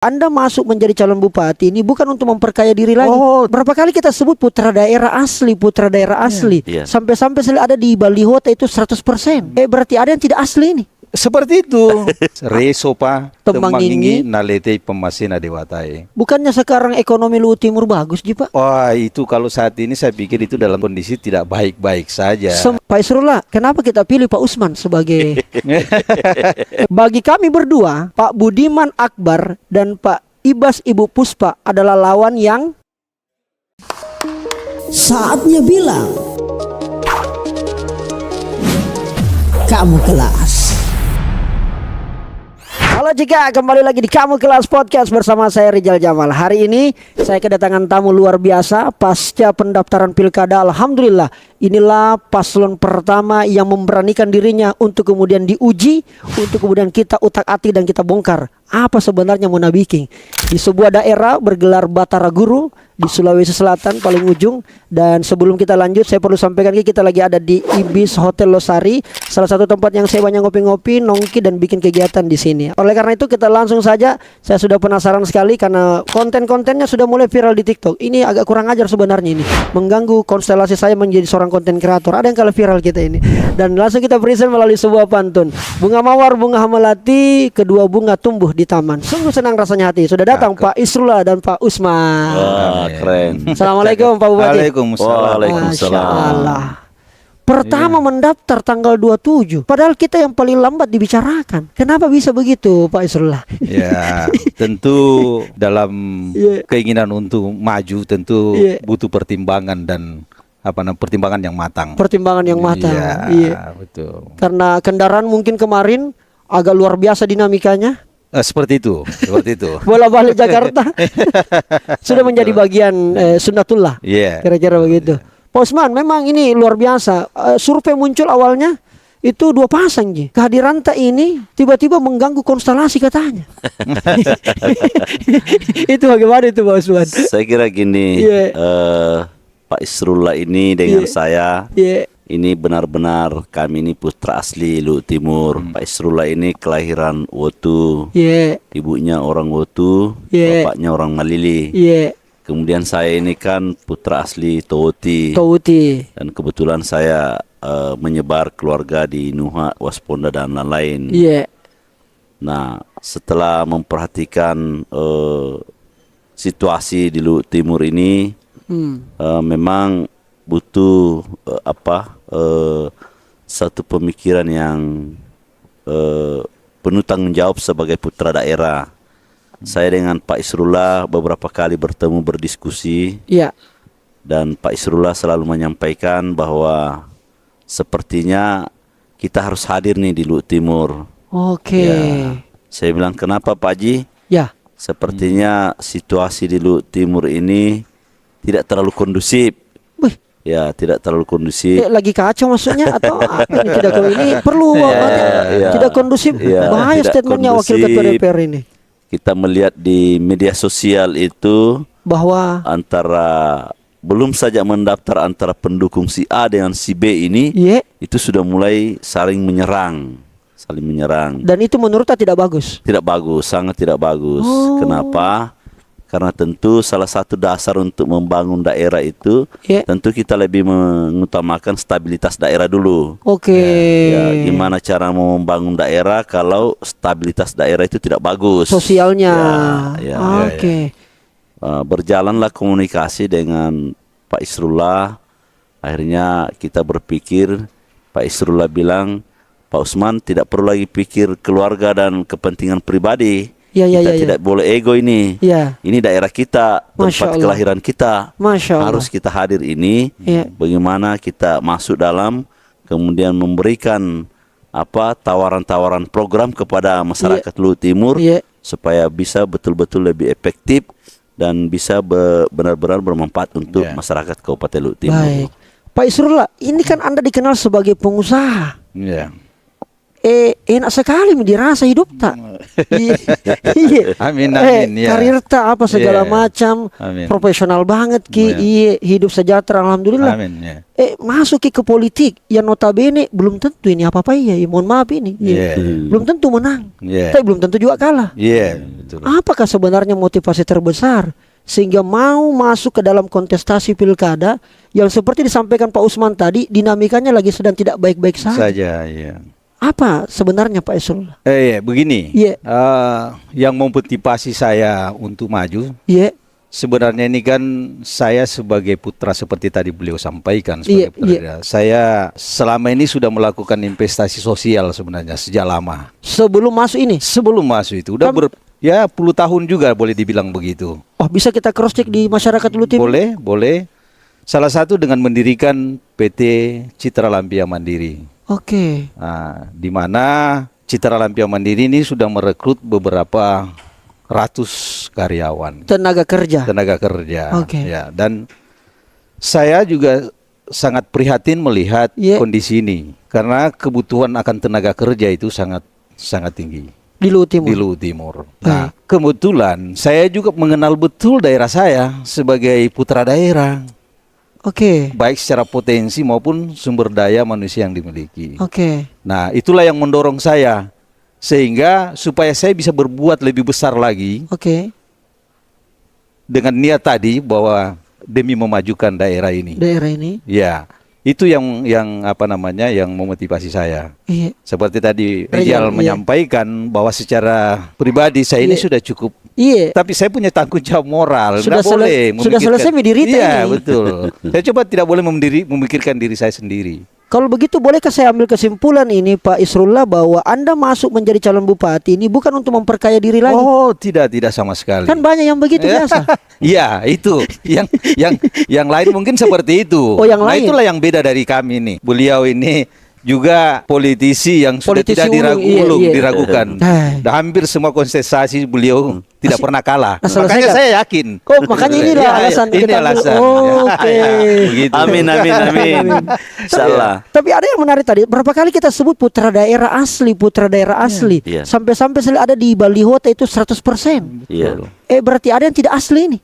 Anda masuk menjadi calon bupati ini bukan untuk memperkaya diri lagi. Berapa kali kita sebut putra daerah asli, putra daerah asli. Sampai-sampai ada di baliho itu 100%. Berarti ada yang tidak asli ini. Seperti itu. Resopa Temangingi nalete pemasina dewatai. Bukannya sekarang ekonomi Luhut Timur bagus, Ji, Pak? Wah, itu kalau saat ini saya pikir itu dalam kondisi tidak baik-baik saja. Pak Isrullah, kenapa kita pilih Pak Usman sebagai bagi kami berdua, Pak Budiman Akbar dan Pak Ibas Ibu Puspa adalah lawan yang saatnya bilang kamu kelas. Halo Cika, kembali lagi di Kamu Kelas Podcast bersama saya Rizal Jamal. Hari ini saya kedatangan tamu luar biasa pasca pendaftaran pilkada. Alhamdulillah, inilah paslon pertama yang memberanikan dirinya untuk kemudian diuji, untuk kemudian kita utak-atik dan kita bongkar apa sebenarnya Muna Biking. Di sebuah daerah bergelar Batara Guru di Sulawesi Selatan paling ujung. Dan sebelum kita lanjut, saya perlu sampaikan kita lagi ada di Ibis Hotel Losari, salah satu tempat yang saya banyak ngopi-ngopi, nongki dan bikin kegiatan di sini. Oleh karena itu kita langsung saja. Saya sudah penasaran sekali karena konten-kontennya sudah mulai viral di TikTok. Ini agak kurang ajar sebenarnya ini, mengganggu konstelasi saya menjadi seorang konten kreator. Ada yang kalau viral kita ini. Dan langsung kita present melalui sebuah pantun. Bunga mawar, bunga hamelati, kedua bunga tumbuh di taman. Sungguh senang rasanya hati. Sudah datang Pak Isrullah dan Pak Usman. Wah, keren. Assalamualaikum Pak Bupati. Waalaikumsalam. Pertama mendaftar tanggal 27. Padahal kita yang paling lambat dibicarakan. Kenapa bisa begitu Pak Isrullah? Ya, tentu dalam keinginan untuk maju tentu butuh pertimbangan dan pertimbangan yang matang. Pertimbangan yang matang. Iya, betul. Karena kendaraan mungkin kemarin agak luar biasa dinamikanya. Seperti itu. Bola-balik Jakarta sudah menjadi bagian sunnatullah. Kira-kira begitu. Pak Usman, memang ini luar biasa. Survei muncul awalnya itu 2 pasang, Ji. Kehadiran tak ini tiba-tiba mengganggu konstelasi katanya. Itu bagaimana itu Pak Usman? Saya kira gini, Pak Isrullah ini dengan saya ini benar-benar kami ini putra asli Luhut Timur. Pak Isrullah ini kelahiran Wotu, ibunya orang Wotu, bapaknya orang Malili. Kemudian saya ini kan putra asli Towuti. Dan kebetulan saya menyebar keluarga di Nuha, Wasponda dan lain-lain. Nah, setelah memperhatikan situasi di Luhut Timur ini, memang butuh satu pemikiran yang penuh tanggung jawab sebagai putra daerah. Saya dengan Pak Isrullah beberapa kali bertemu berdiskusi, dan Pak Isrullah selalu menyampaikan bahwa sepertinya kita harus hadir nih di Luhut Timur. Saya bilang, kenapa Pak Haji? Sepertinya situasi di Luhut Timur ini tidak terlalu kondusif. Tidak terlalu kondusif. Lagi kacau maksudnya atau apa ini? Ini perlu tidak kondusif. Bahaya statementnya Wakil Ketua DPR ini. Kita melihat di media sosial itu bahwa belum saja mendaftar antara pendukung si A dengan si B ini, itu sudah mulai saling menyerang. Dan itu menurut Anda tidak bagus? Tidak bagus, sangat tidak bagus. Kenapa? Karena tentu salah satu dasar untuk membangun daerah itu tentu kita lebih mengutamakan stabilitas daerah dulu. Gimana cara membangun daerah kalau stabilitas daerah itu tidak bagus? Sosialnya. Berjalanlah komunikasi dengan Pak Isrullah. Akhirnya kita berpikir, Pak Isrullah bilang, Pak Usman tidak perlu lagi pikir keluarga dan kepentingan pribadi. Kita tidak boleh ego ini. Ini daerah kita, tempat kelahiran kita. Harus kita hadir ini. Bagaimana kita masuk dalam, kemudian memberikan tawaran-tawaran program kepada masyarakat Luhut Timur supaya bisa betul-betul lebih efektif dan bisa benar-benar bermanfaat untuk masyarakat Kabupaten Luhut Timur. Baik. Pak Isrullah, ini kan Anda dikenal sebagai pengusaha. enak sekali dirasa hidup tak. Iya. Amin, amin, ya. Karir tak apa segala macam, Amin. profesional banget ki, Ya. iya, hidup sejahtera alhamdulillah. Amin, ya. Masuk ke politik yang notabene belum tentu ini apa-apa ya, mohon maaf ini. Iya. Iya. Belum tentu menang. Iya. Tapi belum tentu juga kalah. Iya, betul. Apakah sebenarnya motivasi terbesar sehingga mau masuk ke dalam kontestasi pilkada yang seperti disampaikan Pak Usman tadi, dinamikanya lagi sedang tidak baik-baik saja. Iya. Apa sebenarnya Pak Isrullah? Begini. Iya. Yang memotivasi saya untuk maju, Iya. sebenarnya ini kan saya sebagai putra seperti tadi beliau sampaikan Iya, sebagai putra. Saya selama ini sudah melakukan investasi sosial sebenarnya sejak lama. Sebelum masuk ini, Sebelum masuk itu udah puluh tahun juga boleh dibilang begitu. bisa kita cross check di masyarakat Luwu Timur. Boleh. Salah satu dengan mendirikan PT Citra Lampia Mandiri. Oke. Nah, di mana Citra Lampia Mandiri ini sudah merekrut beberapa ratus karyawan, Tenaga kerja. Oke. Ya, dan saya juga sangat prihatin melihat kondisi ini karena kebutuhan akan tenaga kerja itu sangat tinggi Di Luwu Timur. di Luwu Timur. Nah, kebetulan saya juga mengenal betul daerah saya sebagai putra daerah. Oke. Baik secara potensi maupun sumber daya manusia yang dimiliki. Oke. Nah, itulah yang mendorong saya sehingga supaya saya bisa berbuat lebih besar lagi Oke. dengan niat tadi bahwa demi memajukan daerah ini. Daerah ini. Ya, itu yang memotivasi saya. Iya. Seperti tadi Rijal, Rijal menyampaikan bahwa secara pribadi saya ini sudah cukup. Iya. Tapi saya punya tanggung jawab moral. Sudah Nggak boleh sudah selesai mendirita Iya, ini. betul. Saya coba tidak boleh memikirkan diri saya sendiri. Kalau begitu bolehkah saya ambil kesimpulan ini Pak Isrullah bahwa Anda masuk menjadi calon bupati ini bukan untuk memperkaya diri lagi? Oh, tidak sama sekali. Kan banyak yang begitu biasa. Iya, itu yang lain mungkin seperti itu. Oh, yang Nah, lain. itulah yang beda dari kami nih. Beliau ini juga politisi yang sudah Politisi tidak ulung, iya. diragukan. Dan hampir semua kontestasi beliau tidak pernah kalah. Nah, selesai Makanya kan? saya yakin. Kok makanya inilah Ya, alasan ini kita ambil. alasan. Oh, oke. Ya, begitu. Amin. Salah. Tapi ada yang menarik tadi. Berapa kali kita sebut putra daerah asli. Iya. Sampai-sampai ada di baliho itu 100%. Iya. Berarti ada yang tidak asli ini.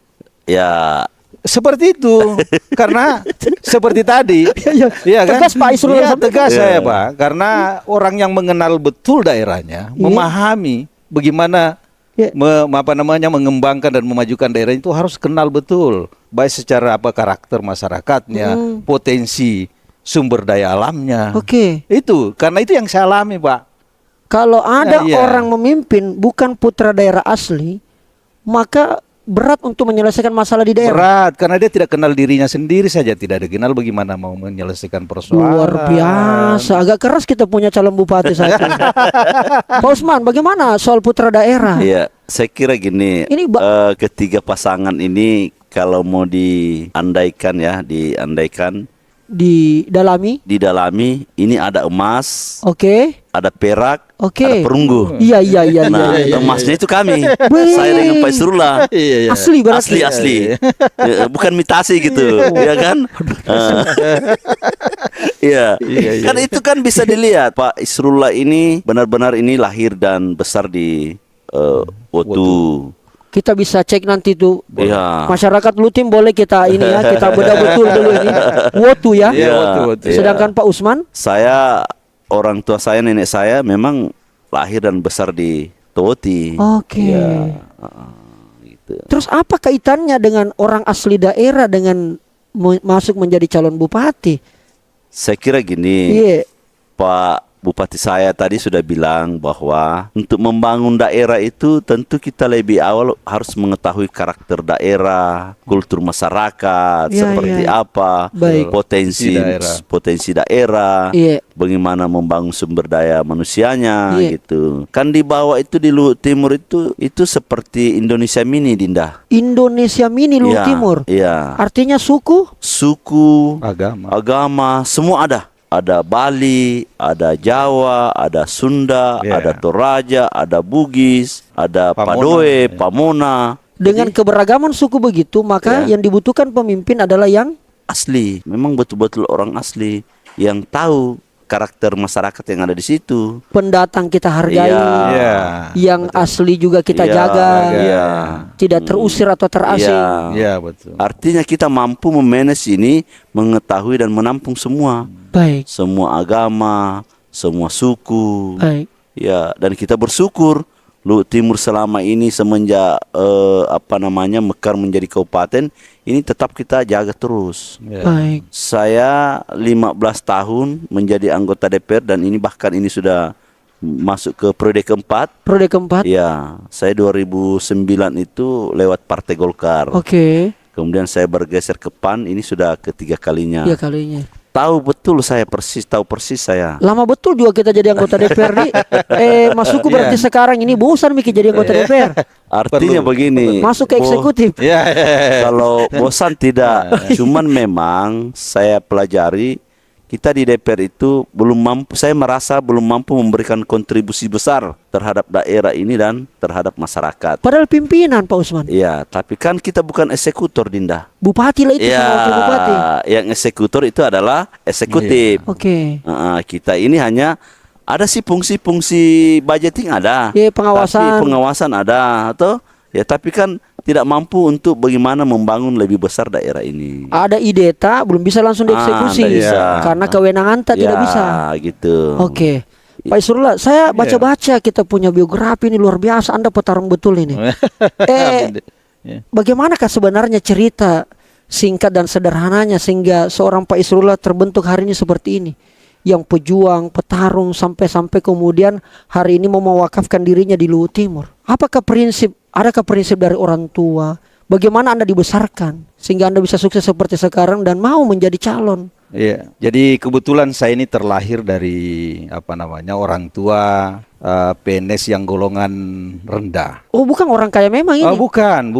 Ya, Seperti itu. Karena seperti tadi. Iya kan? Tegas Pak Isrul Iya, sampaikan. tegas saya, Pak. Karena orang yang mengenal betul daerahnya, memahami bagaimana mengembangkan dan memajukan daerah itu harus kenal betul, baik secara karakter masyarakatnya, potensi sumber daya alamnya. Oke. Itu karena itu yang saya alami, Pak. Kalau ada Iya. orang memimpin bukan putra daerah asli, maka berat untuk menyelesaikan masalah di daerah. Berat karena dia tidak kenal dirinya sendiri saja, tidak dikenal bagaimana mau menyelesaikan persoalan. Luar biasa, agak keras kita punya calon bupati saat ini. Pak Usman, bagaimana soal putra daerah? iya. Saya kira gini. Ini ketiga pasangan ini kalau mau diandaikan, Didalami? ini ada emas, Oke. ada perak, Oke. ada perunggu. Iya. Nah, emasnya itu kami. Wih. Saya dengan Pak Isrullah. Asli berarti. Asli. Bukan imitasi gitu, ya kan? Iya. Kan itu kan bisa dilihat Pak Isrullah ini benar-benar ini lahir dan besar di Wotu. Kita bisa cek nanti tuh. Iya. Masyarakat Lutim boleh kita kita bedah betul dulu ini. Wotu ya. Iya, Wotu. Sedangkan Pak Usman? Saya, orang tua saya, nenek saya memang lahir dan besar di Toti. Oke. Gitu. Terus apa kaitannya dengan orang asli daerah dengan masuk menjadi calon bupati? Saya kira gini, Iya. Pak Bupati saya tadi sudah bilang bahwa untuk membangun daerah itu tentu kita lebih awal harus mengetahui karakter daerah, kultur masyarakat, Iya, seperti iya. apa, Baik. potensi daerah, Iya. bagaimana membangun sumber daya manusianya, Iya. gitu. Kan di bawah itu di Luwu Timur itu seperti Indonesia mini, Dinda. Indonesia mini Luwu Iya, Timur. Iya. Artinya suku? Suku, Agama. semua ada. Ada Bali, ada Jawa, ada Sunda, Iya. ada Toraja, ada Bugis, ada Pamona, Padoe, ya. Pamona. Dengan keberagaman suku begitu, maka Ya. yang dibutuhkan pemimpin adalah yang Asli, memang betul-betul orang asli yang tahu karakter masyarakat yang ada di situ. Pendatang kita hargai, Iya. yang asli juga kita Iya, jaga, iya. tidak terusir atau terasing. Iya. Iya, betul. Artinya kita mampu memanage ini, mengetahui dan menampung semua agama, semua suku. Baik. Ya, dan kita bersyukur Luhut Timur selama ini semenjak mekar menjadi kabupaten ini tetap kita jaga terus. Ya. Baik. Saya 15 tahun menjadi anggota DPR dan ini bahkan ini sudah masuk ke periode keempat. Periode keempat. Ya, saya 2009 itu lewat Partai Golkar. Oke. Kemudian saya bergeser ke PAN, ini sudah ketiga kalinya. Iya kalinya. Tahu persis saya. Lama betul juga kita jadi anggota DPR nih. Masukku berarti sekarang ini bosan Miki jadi anggota DPR. Artinya begini. Masuk ke eksekutif. Kalau bosan tidak, cuman memang saya pelajari kita di DPR itu saya merasa belum mampu memberikan kontribusi besar terhadap daerah ini dan terhadap masyarakat. Padahal pimpinan Pak Usman. Iya, tapi kan kita bukan eksekutor, Dinda. Bupati lah itu Ya, sama wakil bupati. yang eksekutor itu adalah eksekutif. Oke. Kita ini hanya ada sih fungsi-fungsi budgeting ada. Iya, pengawasan. Tapi pengawasan ada atau ya tapi kan tidak mampu untuk bagaimana membangun lebih besar daerah ini. Ada ide tak belum bisa langsung dieksekusi nggak bisa. karena kewenangan tak tidak bisa. Gitu. Oke. Pak Isrullah, saya baca-baca kita punya biografi ini luar biasa. Anda petarung betul ini. Bagaimanakah sebenarnya cerita singkat dan sederhananya sehingga seorang Pak Isrullah terbentuk hari ini seperti ini? Yang pejuang, petarung sampai kemudian hari ini mau mewakafkan dirinya di Luhut Timur. Adakah prinsip dari orang tua? Bagaimana Anda dibesarkan sehingga Anda bisa sukses seperti sekarang dan mau menjadi calon? Iya. Jadi kebetulan saya ini terlahir dari orang tua PNS yang golongan rendah. Oh, bukan orang kaya memang ini. Oh, bukan.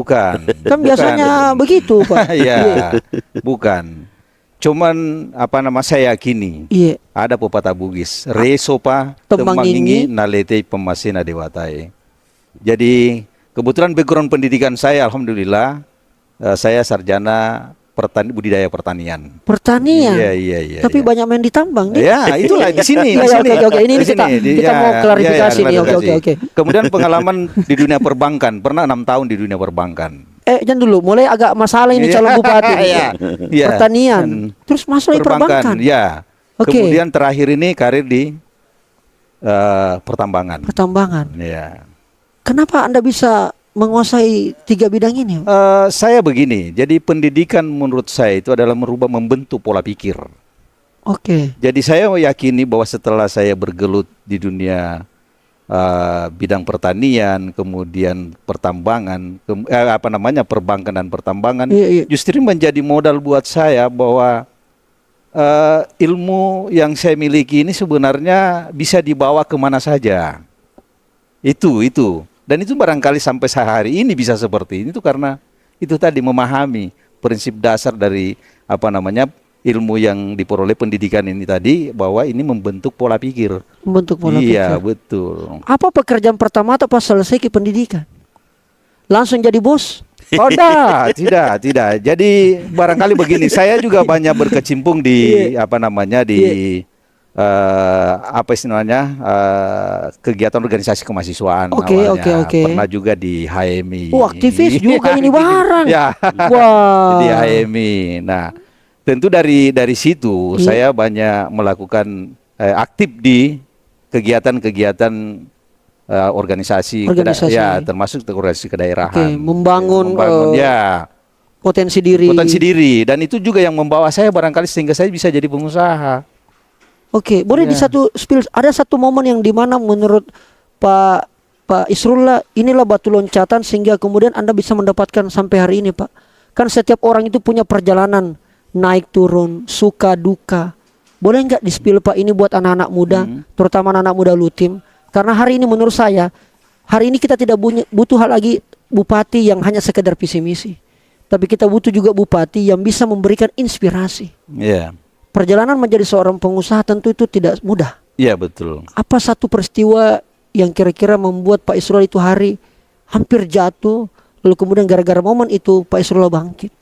Kan biasanya begitu, Pak. Iya, bukan. Cuman saya yakini ada pepatah Bugis, resopa temangingi nalete pemasina dewatai. Jadi kebetulan background pendidikan saya alhamdulillah saya sarjana budidaya pertanian. Pertanian. Iya. Tapi banyak main di tambang nih. Ya, itulah di sini. Oke. Ini kita mau klarifikasi nih. Oke. Kemudian pengalaman di dunia perbankan, pernah 6 tahun di dunia perbankan. Jangan dulu, mulai agak masalah ini calon bupati. Iya. Pertanian. Terus masalah perbankan. Ya. Oke. Kemudian terakhir ini karir di pertambangan. Pertambangan. Ya. Kenapa Anda bisa menguasai 3 bidang ini? Saya begini, jadi pendidikan menurut saya itu adalah membentuk pola pikir. Oke. Jadi saya meyakini bahwa setelah saya bergelut di dunia bidang pertanian, kemudian pertambangan, perbankan dan pertambangan, justru menjadi modal buat saya bahwa ilmu yang saya miliki ini sebenarnya bisa dibawa kemana saja. Itu. Dan itu barangkali sampai hari ini bisa seperti ini itu karena itu tadi memahami prinsip dasar dari ilmu yang diperoleh pendidikan ini tadi bahwa ini membentuk pola pikir. Membentuk pola pikir. Iya, betul. Apa pekerjaan pertama atau pas selesai ke pendidikan? Langsung jadi bos? Oh, tidak. Jadi barangkali begini, saya juga banyak berkecimpung di kegiatan organisasi kemahasiswaan. Oke. Pernah juga di HMI. Oh, aktivis juga ini barang. Ya. Wah. Di HMI. Nah, tentu dari situ saya banyak melakukan aktif di kegiatan-kegiatan organisasi. Ya, termasuk organisasi kedaerahan. Membangun potensi diri. Dan itu juga yang membawa saya barangkali sehingga saya bisa jadi pengusaha. Oke, boleh di ada satu momen yang dimana menurut Pak Isrullah inilah batu loncatan sehingga kemudian Anda bisa mendapatkan sampai hari ini, Pak. Kan setiap orang itu punya perjalanan naik turun, suka duka. Boleh nggak di-spill Pak ini buat anak-anak muda, terutama anak-anak muda Lutim? Karena hari ini menurut saya, hari ini kita tidak butuh lagi bupati yang hanya sekedar visi misi, tapi kita butuh juga bupati yang bisa memberikan inspirasi. Iya. Perjalanan menjadi seorang pengusaha tentu itu tidak mudah. Iya, betul. Apa satu peristiwa yang kira-kira membuat Pak Isrullah itu hari hampir jatuh, lalu kemudian gara-gara momen itu Pak Isrullah bangkit?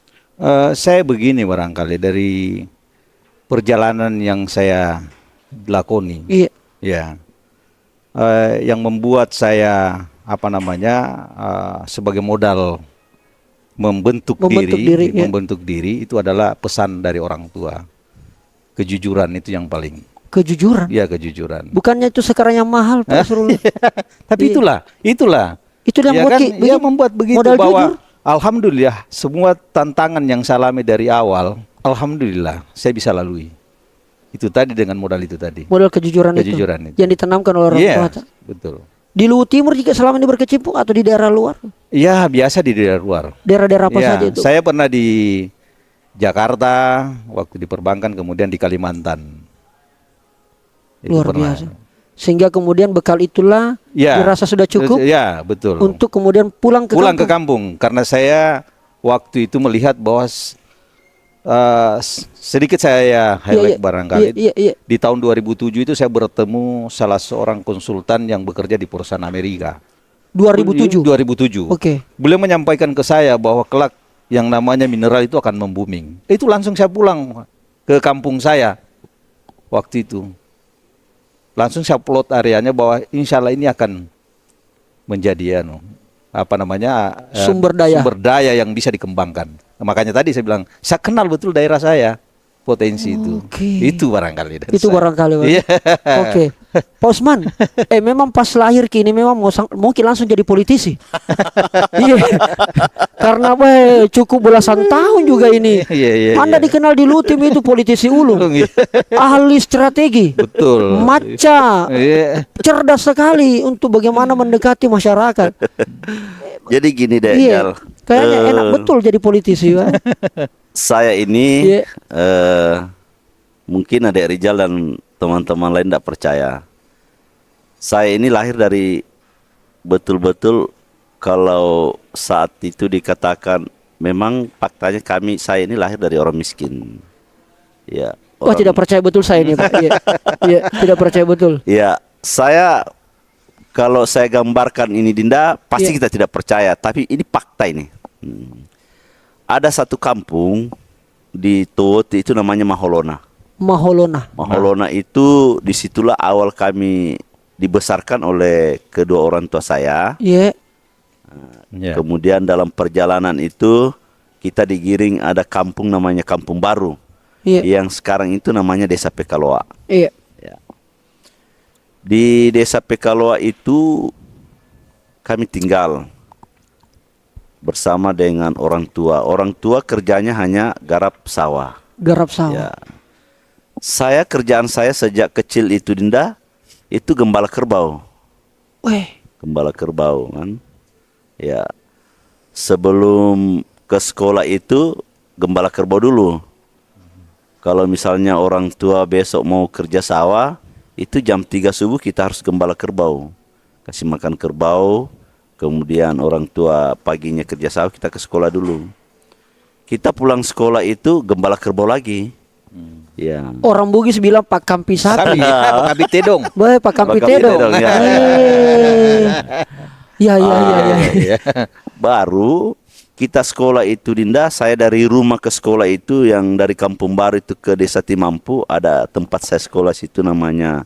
Saya begini barangkali dari perjalanan yang saya lakoni. Iya. Ya, yang membuat saya sebagai modal membentuk diri, ya. membentuk diri itu adalah pesan dari orang tua. Kejujuran itu yang paling. Kejujuran. Ya, kejujuran. Bukannya itu sekarang yang mahal, Pak Isrullah. Tapi Iya. itulah. Itu yang Ya buat kan, ya membuat begitu modal bahwa jujur. alhamdulillah semua tantangan yang saya alami dari awal, alhamdulillah saya bisa lalui. Itu tadi dengan modal itu tadi. Modal kejujuran, Kejujuran itu. yang ditanamkan oleh orang Iya, tua. betul. Di Luwu Timur juga selama ini berkecimpung atau di daerah luar? Ya, biasa di daerah luar. Daerah-daerah apa Ya, saja itu? saya pernah di Jakarta waktu di perbankan, kemudian di Kalimantan. Itu Luar pernah. biasa. Sehingga kemudian bekal itulah Ya, dirasa sudah cukup ya, betul. untuk kemudian pulang ke Pulang ke kampung. kampung karena saya waktu itu melihat bahwa sedikit saya highlight barangkali. Iya. Di tahun 2007 itu saya bertemu salah seorang konsultan yang bekerja di perusahaan Amerika. 2007. 2007. Oke. Beliau menyampaikan ke saya bahwa kelak yang namanya mineral itu akan membooming. Itu langsung saya pulang ke kampung saya waktu itu. Langsung saya plot areanya bahwa insya Allah ini akan menjadi Sumber daya yang bisa dikembangkan. Makanya tadi saya bilang, saya kenal betul daerah saya, potensi itu. Oke. Itu barangkali dari Itu saya. barangkali. Pak. Iya. Oke. Pak Usman, memang pas lahir ke ini memang mungkin langsung jadi politisi. Iya. Karena cukup belasan tahun juga ini. Iya. Anda dikenal di Lutim itu politisi ulung. Iya. Ahli strategi. Betul. Maca. Iya. Cerdas sekali untuk bagaimana mendekati masyarakat. Jadi gini deh, Iya. Jal. Kayaknya enak betul jadi politisi, Pak. Saya ini Iya. mungkin ada Rizal dan teman-teman lain tidak percaya. Saya ini lahir dari betul-betul kalau saat itu dikatakan memang faktanya saya ini lahir dari orang miskin. Ya. Wah, tidak percaya betul saya ini, Pak. Iya. Iya, tidak percaya betul. Ya, saya kalau saya gambarkan ini Dinda, pasti Iya. kita tidak percaya. Tapi ini fakta ini. Ada satu kampung di Toti itu namanya Maholona. Maholona. Maholona itu disitulah awal kami dibesarkan oleh kedua orang tua saya. Iya. Ya. Kemudian dalam perjalanan itu kita digiring ada kampung namanya Kampung Baru. Iya. Yang sekarang itu namanya Desa Pekaloa. Iya. Ya. Di Desa Pekaloa itu kami tinggal bersama dengan orang tua. Orang tua kerjanya hanya garap sawah. Garap sawah. Ya. Kerjaan saya sejak kecil itu Dinda, itu gembala kerbau. Weh. Gembala kerbau kan. Ya. Sebelum ke sekolah itu gembala kerbau dulu. Kalau misalnya orang tua besok mau kerja sawah, itu jam 3 subuh kita harus gembala kerbau. Kasih makan kerbau, kemudian orang tua paginya kerja sawah, kita ke sekolah dulu. Kita pulang sekolah itu gembala kerbau lagi. Ya. Orang Bugis bilang Pak Kampi sapi. Kami tedong. Baik, Pak Kampi Pak Kampi Tedong. Tedong, ya. Ya. Iya. Baru kita sekolah itu Dinda, saya dari rumah ke sekolah itu yang dari Kampung Baru itu ke Desa Timampu, ada tempat saya sekolah situ namanya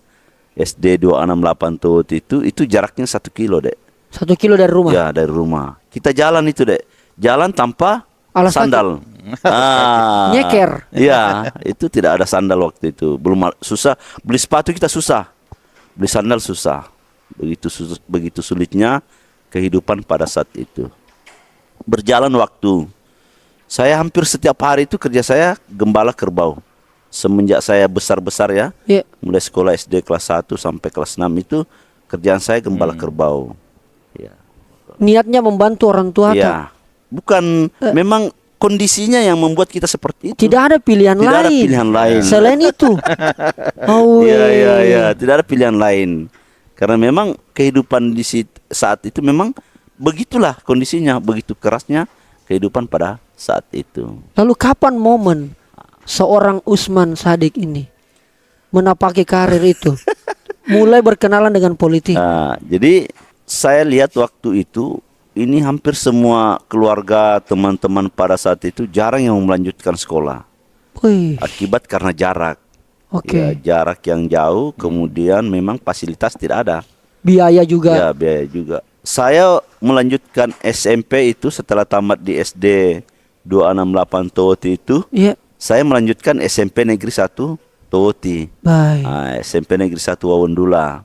SD 268 Tot itu jaraknya 1 kilo dek. 1 kilo dari rumah. Ya dari rumah. Kita jalan itu dek, jalan tanpa Alas kaki. sandal. Nyeker. Ya itu tidak ada sandal waktu itu, belum susah beli sepatu kita susah, beli sandal susah. Begitu sulitnya kehidupan pada saat itu. Berjalan waktu, saya hampir setiap hari itu kerja saya gembala kerbau. Semenjak saya besar-besar ya, Iya. mulai sekolah SD kelas 1 sampai kelas 6 itu kerjaan saya gembala kerbau. Ya. Niatnya membantu orang tua. Ya. Bukan memang kondisinya yang membuat kita seperti itu. Tidak ada pilihan Tidak lain. ada pilihan lain. Selain itu. Oh, Iya, tidak ada pilihan lain. Karena memang kehidupan di saat itu memang begitulah kondisinya, begitu kerasnya kehidupan pada saat itu. Lalu kapan momen seorang Usman Sadik ini menapaki karir itu? Mulai berkenalan dengan politik. Nah, jadi saya lihat waktu itu ini hampir semua keluarga teman-teman pada saat itu jarang yang melanjutkan sekolah. Wih. Akibat karena jarak. Oke. Ya, jarak yang jauh, kemudian memang fasilitas tidak ada. Biaya juga. Ya, biaya juga. Saya melanjutkan SMP itu setelah tamat di SD 268 Toti itu, Iya. saya melanjutkan SMP Negeri 1 Toti. Baik. SMP Negeri 1 Wawendula.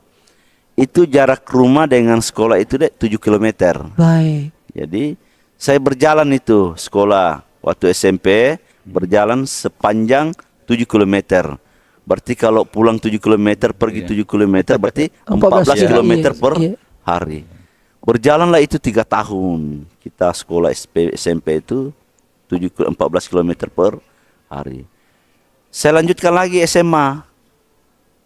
Itu jarak rumah dengan sekolah itu 7 km. Baik. Jadi saya berjalan itu sekolah waktu SMP, berjalan sepanjang 7 km. Berarti kalau pulang 7 km, pergi 7 km, berarti 14 iya. km Iya, per iya. hari. Berjalanlah itu 3 tahun. Kita sekolah SMP itu 14 km per hari. Saya lanjutkan lagi SMA.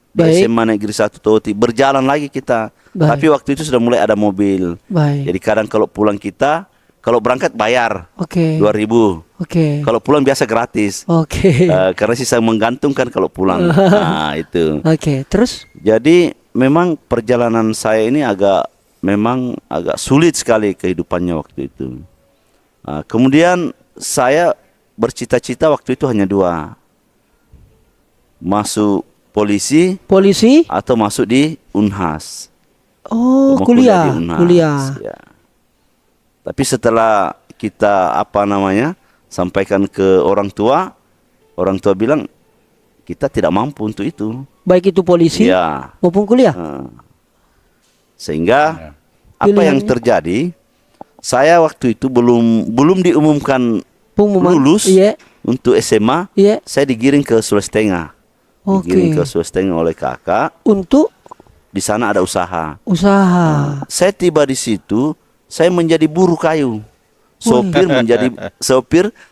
Di Baik. SMA Negeri 1 Toti. Berjalan lagi kita. Baik. Tapi waktu itu sudah mulai ada mobil. Baik. Jadi kadang kalau pulang kita, kalau berangkat bayar Oke. 2.000. Oke. Kalau pulang biasa gratis. Oke. Karena sisa menggantungkan kalau pulang. Nah, itu. Oke, terus? Jadi memang perjalanan saya ini memang agak sulit sekali kehidupannya waktu itu. Kemudian saya bercita-cita waktu itu hanya 2. Masuk polisi Polisi? atau masuk di Unhas. Oh, Mau kuliah. di Unhas, Kuliah. ya. Tapi setelah kita sampaikan ke orang tua bilang kita tidak mampu untuk itu. Baik itu polisi Ya. maupun kuliah. Sehingga apa yang Pilihannya? terjadi? Saya waktu itu belum diumumkan Pengumuman. lulus Iya. untuk SMA. Iya. Saya digiring ke Sulawesi Tengah. Oke. Digiring ke Sulawesi Tengah oleh kakak. Untuk Di sana ada usaha. usaha. Saya tiba di situ, saya menjadi buruh kayu. Sopir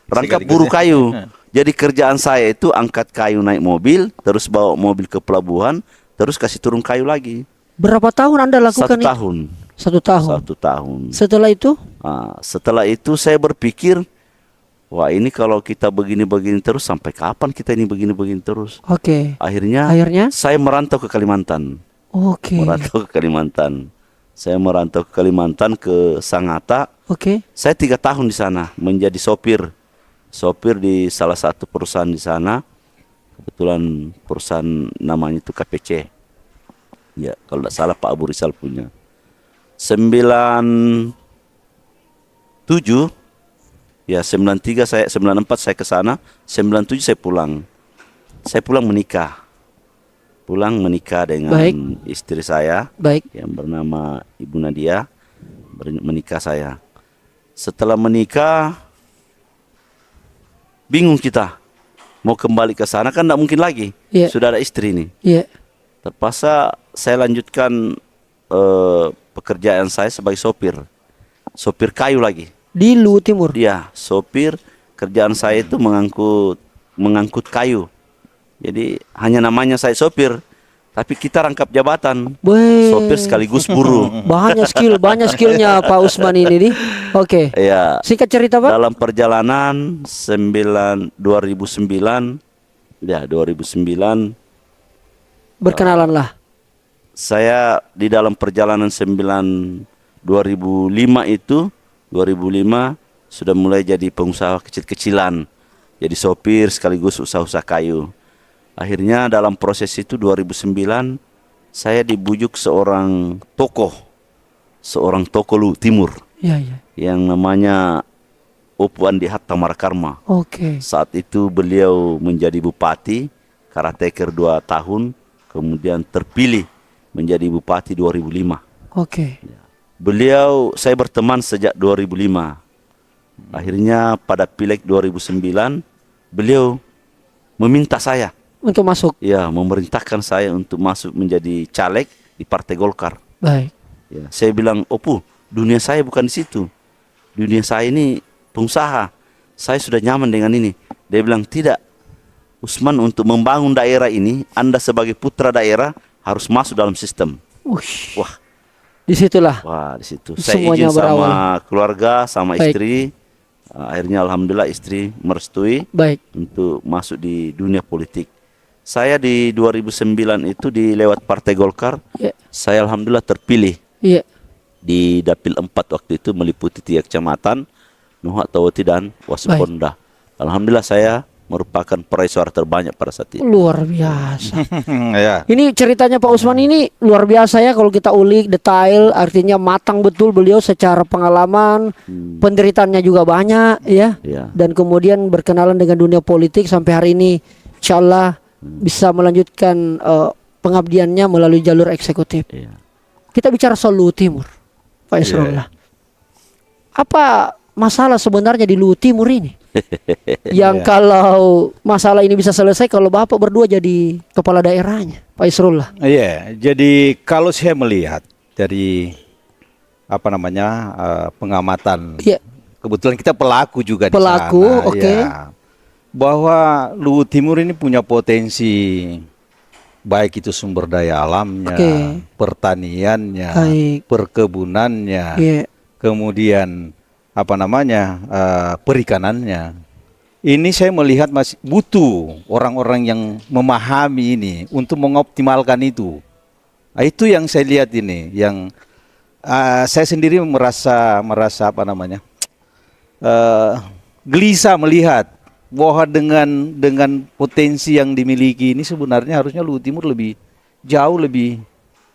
rangkap buruh kayu. Jadi kerjaan saya itu angkat kayu naik mobil, terus bawa mobil ke pelabuhan, terus kasih turun kayu lagi. Berapa tahun Anda lakukan 1 itu? tahun. 1 tahun. 1 tahun. Setelah itu? Setelah itu saya berpikir, wah ini kalau kita begini-begini terus, sampai kapan kita ini begini-begini terus? Oke. Akhirnya saya merantau ke Kalimantan. Oke. Saya merantau ke Kalimantan, ke Sangatta. Oke. Saya 3 tahun di sana menjadi sopir di salah satu perusahaan di sana. Kebetulan perusahaan namanya itu KPC. Ya, kalau tidak salah Pak Abu Rizal punya. 97, ya 94 saya ke sana, 97 saya pulang. Saya pulang menikah dengan Baik. istri saya. Baik. Yang bernama Ibu Nadia. Menikah saya. Setelah menikah, bingung kita mau kembali ke sana, kan tidak mungkin lagi. Iya. Sudah ada istri nih. Iya. Terpaksa saya lanjutkan pekerjaan saya sebagai sopir kayu lagi. Di Luwu Timur. Dia sopir, kerjaan saya itu mengangkut kayu. Jadi hanya namanya saya sopir, tapi kita rangkap jabatan. Weh. Sopir sekaligus buruh. Banyak skillnya Pak Usman ini nih. Oke. Ya. Singkat cerita Pak. Dalam perjalanan 2009, Berkenalanlah. saya di dalam perjalanan 2005 sudah mulai jadi pengusaha kecil-kecilan. Jadi sopir sekaligus usaha-usaha kayu. Akhirnya dalam proses itu 2009 saya dibujuk seorang tokoh Luwu Timur Iya, iya. yang namanya Opu Andi Hatta Marakarma. Oke. Saat itu beliau menjadi bupati, karateker 2 tahun, kemudian terpilih menjadi bupati 2005. Oke. Saya berteman sejak 2005. Akhirnya pada Pileg 2009 beliau meminta saya, Untuk masuk. ya, memerintahkan saya untuk masuk menjadi caleg di Partai Golkar. Baik. Ya, saya bilang, Opu, dunia saya bukan di situ. Dunia saya ini pengusaha. Saya sudah nyaman dengan ini. Dia bilang, tidak. Usman, untuk membangun daerah ini, Anda sebagai putra daerah harus masuk dalam sistem. Ush. Wah, Disitulah. di situ. Saya Semuanya izin sama berawal. keluarga, sama Baik. istri. Akhirnya alhamdulillah istri merestui Baik. untuk masuk di dunia politik. Saya di 2009 itu lewat Partai Golkar, Iya. saya alhamdulillah terpilih Iya. di Dapil 4 waktu itu, meliputi 3 kecamatan, Nuhak, Tawati, dan Wasponda. Alhamdulillah saya merupakan peraih suara terbanyak pada saat itu. Luar biasa. Ya. Ini ceritanya Pak Usman ini luar biasa ya kalau kita ulik detail, artinya matang betul beliau secara pengalaman, penderitaannya juga banyak ya. Ya. Dan kemudian berkenalan dengan dunia politik sampai hari ini insya Allah bisa melanjutkan pengabdiannya melalui jalur eksekutif. Iya. Kita bicara soal Luhut Timur, Pak Isrullah. Apa masalah sebenarnya di Luhut Timur ini? Yang kalau masalah ini bisa selesai kalau Bapak berdua jadi kepala daerahnya, Pak Isrullah. Iya, jadi kalau saya melihat dari pengamatan, Iya. kebetulan kita pelaku juga Pelaku, di sana, oke. ya, bahwa Luhut Timur ini punya potensi baik itu sumber daya alamnya, Oke. pertaniannya, Baik. perkebunannya, Iya. kemudian perikanannya. Ini saya melihat masih butuh orang-orang yang memahami ini untuk mengoptimalkan itu. Nah, itu yang saya lihat ini, yang saya sendiri merasa gelisah melihat bahwa dengan potensi yang dimiliki ini sebenarnya harusnya Luhut Timur jauh lebih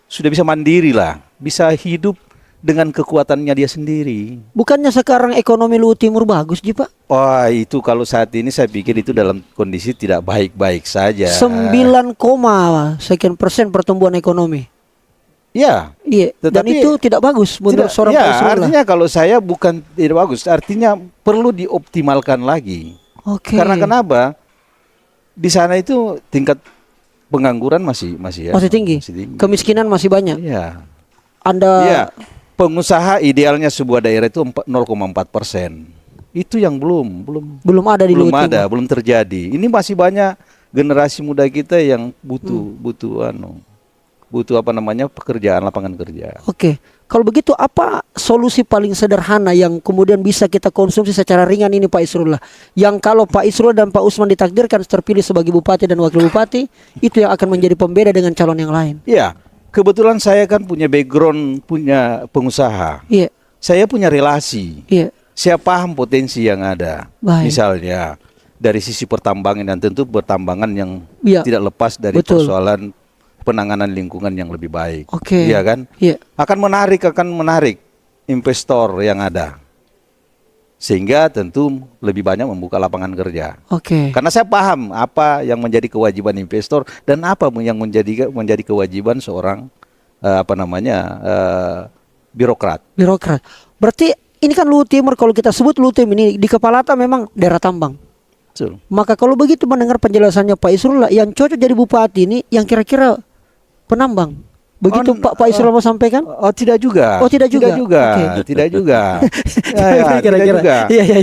sudah bisa mandiri lah, bisa hidup dengan kekuatannya dia sendiri. Bukannya sekarang ekonomi Luhut Timur bagus, Ji, Pak? Wah, itu kalau saat ini saya pikir itu dalam kondisi tidak baik-baik saja. 9, sekian persen pertumbuhan ekonomi. Ya. Iya. Dan Tetapi itu tidak bagus menurut seorang Pak Isrullah. artinya kalau saya bukan tidak bagus, artinya perlu dioptimalkan lagi. Oke. Karena kenapa? Di sana itu tingkat pengangguran masih tinggi. Kemiskinan masih banyak. Iya. Anda Iya. Pengusaha idealnya sebuah daerah itu 0,4%. Itu yang belum ada di Luhut Timur. belum terjadi. Ini masih banyak generasi muda kita yang butuh pekerjaan, lapangan kerja. Oke. Kalau begitu apa solusi paling sederhana yang kemudian bisa kita konsumsi secara ringan ini Pak Isrullah? Yang kalau Pak Isrullah dan Pak Usman ditakdirkan terpilih sebagai bupati dan wakil bupati, itu yang akan menjadi pembeda dengan calon yang lain. Iya. Kebetulan saya kan punya background, punya pengusaha. Iya. Saya punya relasi. Iya. Saya paham potensi yang ada. Baik. Misalnya dari sisi pertambangan, dan tentu pertambangan yang Iya. tidak lepas dari Betul. persoalan penanganan lingkungan yang lebih baik. Oke. Iya kan? Iya. Akan menarik investor yang ada. Sehingga tentu lebih banyak membuka lapangan kerja. Oke. Karena saya paham apa yang menjadi kewajiban investor dan apa yang menjadi kewajiban seorang birokrat. Birokrat. Berarti ini kan Luhut Timur, kalau kita sebut Luhut Timur ini di Kepalata memang daerah tambang. Betul. Maka kalau begitu mendengar penjelasannya Pak Isrullah, yang cocok jadi bupati ini yang kira-kira penambang. Begitu Pak Isrullah mau sampaikan? Oh, tidak juga. Oh, tidak juga. Tidak juga. Tidak Kira-kira. juga. Iya.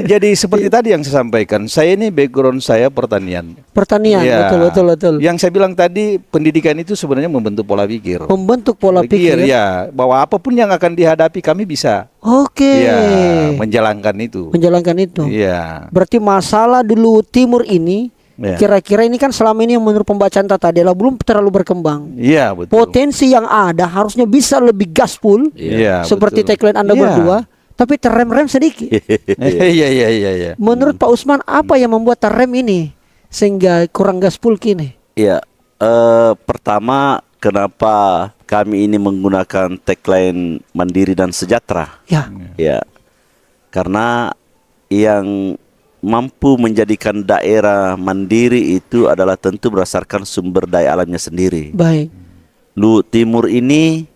Jadi seperti tadi yang saya sampaikan, saya ini background saya pertanian. Pertanian, Ya. betul. Yang saya bilang tadi, pendidikan itu sebenarnya membentuk pola pikir. Membentuk pola pikir. Ya, bahwa apapun yang akan dihadapi kami bisa. Oke. Ya, menjalankan itu. Menjalankan itu. Iya. Berarti masalah di Luhut Timur ini, Ya. kira-kira ini kan selama ini yang menurut pembacaan Tata Dela belum terlalu berkembang. Iya, betul. Potensi yang ada harusnya bisa lebih gaspol, Iya, seperti betul. tagline Anda Iya. berdua, tapi terrem-rem sedikit. Iya. Menurut Pak Usman, apa yang membuat terrem ini sehingga kurang gaspol kini? Ya, pertama kenapa kami ini menggunakan tagline mandiri dan sejahtera? Ya, Ya, karena yang mampu menjadikan daerah mandiri itu adalah tentu berdasarkan sumber daya alamnya sendiri. baik. Luhut Timur ini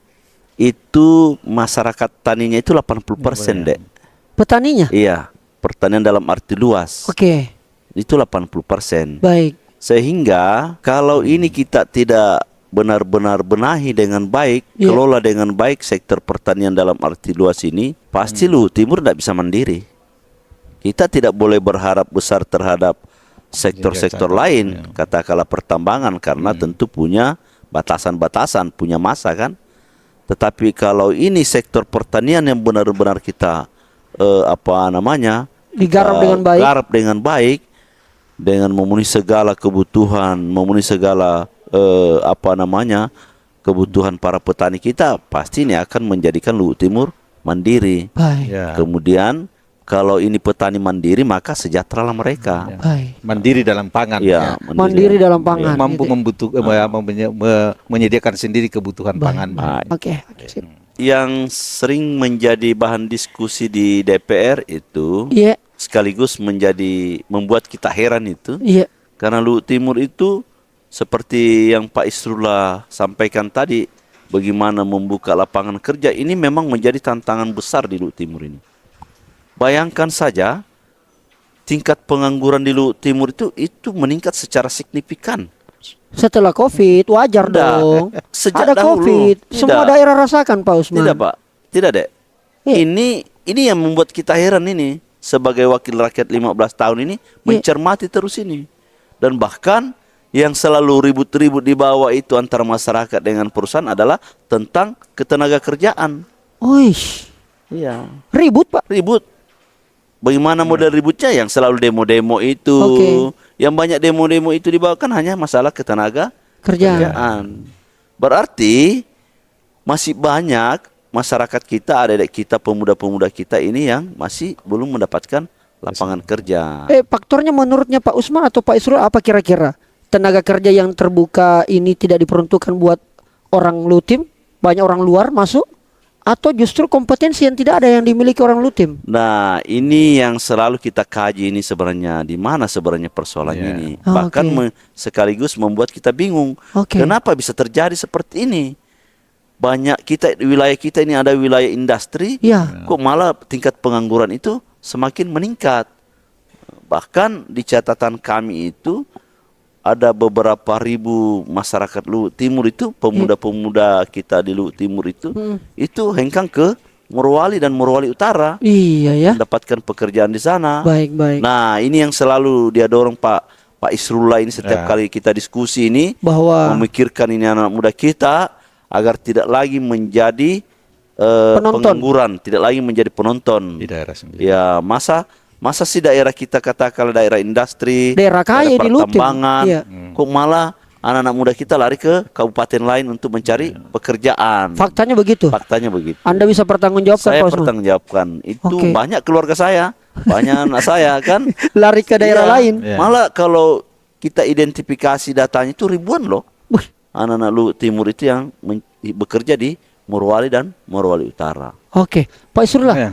itu masyarakat taninya itu 80%, Dek. Petaninya? Iya, pertanian dalam arti luas. Oke, Itu 80%. baik. Sehingga kalau ini kita tidak benar-benar benahi dengan baik, Iya. kelola dengan baik sektor pertanian dalam arti luas ini, pasti Luhut Timur tidak bisa mandiri. Kita tidak boleh berharap besar terhadap sektor-sektor lain, katakanlah pertambangan, karena tentu punya batasan-batasan, punya masa kan. Tetapi kalau ini sektor pertanian yang benar-benar kita Digarap dengan baik. garap dengan baik, dengan memenuhi segala kebutuhan, memenuhi segala kebutuhan para petani kita, pasti ini akan menjadikan Luhut Timur mandiri. Baik. Ya. Kemudian kalau ini petani mandiri maka sejahteralah mereka. Baik. Mandiri dalam pangan. Ya, Mandiri dalam pangan. Mampu gitu. menyediakan sendiri kebutuhan pangan. Baik. Oke, sip. Yang sering menjadi bahan diskusi di DPR itu Iya, sekaligus membuat kita heran itu iya. karena Luhut Timur itu seperti yang Pak Isrullah sampaikan tadi, bagaimana membuka lapangan kerja ini memang menjadi tantangan besar di Luhut Timur ini. Bayangkan saja tingkat pengangguran di Luhut Timur itu meningkat secara signifikan. Setelah COVID wajar Tidak. dong. Sejak Ada dahulu. COVID, semua Tidak. daerah rasakan Pak Usman. Tidak, Pak. Tidak, Dek. Iya. Ini yang membuat kita heran ini. Sebagai wakil rakyat 15 tahun ini mencermati terus ini. Dan bahkan yang selalu ribut-ribut di bawah itu antara masyarakat dengan perusahaan adalah tentang ketenaga kerjaan. Oish, Iya. ribut Pak. Ribut. Bagaimana model ributnya? Yang selalu demo-demo itu. Oke. Yang banyak demo-demo itu dibawakan hanya masalah ketenaga Kerjaan. kerjaan. Berarti masih banyak masyarakat kita, adik-adik kita, pemuda-pemuda kita ini yang masih belum mendapatkan lapangan kerja. Faktornya menurutnya Pak Usman atau Pak Isrul apa kira-kira? Tenaga kerja yang terbuka ini tidak diperuntukkan buat orang Lutim, banyak orang luar masuk, atau justru kompetensi yang tidak ada yang dimiliki orang Lutim? Nah, ini yang selalu kita kaji ini sebenarnya di mana sebenarnya persoalannya ini. Oh, Bahkan oke. sekaligus membuat kita bingung. Oke. Kenapa bisa terjadi seperti ini? Banyak kita wilayah kita ini ada wilayah industri, Iya. kok malah tingkat pengangguran itu semakin meningkat. Bahkan di catatan kami itu ada beberapa ribu masyarakat Luhut Timur itu, pemuda-pemuda kita di Luhut Timur itu hengkang ke Morowali dan Morowali Utara, Iya ya. mendapatkan pekerjaan di sana. Baik. Nah, ini yang selalu dia dorong Pak Isrullah ini setiap kali kita diskusi ini, Bahwa memikirkan ini anak muda kita agar tidak lagi menjadi Penonton. pengangguran, tidak lagi menjadi penonton. Di daerah sendiri. Ya, masa sih daerah kita katakanlah daerah industri, Daerah kaya di Lutim. pertambangan, Iya. kok malah anak-anak muda kita lari ke kabupaten lain untuk mencari pekerjaan. faktanya begitu. Faktanya begitu. Anda bisa pertanggungjawabkan Saya Pak Usman. pertanggungjawabkan. Itu Oke. banyak keluarga saya, banyak anak saya kan. Lari ke daerah Iya. lain. Iya. Malah kalau kita identifikasi datanya itu ribuan loh. Wih, Anak-anak Luhut Timur itu yang bekerja di Morowali dan Morowali Utara. Oke, Pak Isrullah. Iya.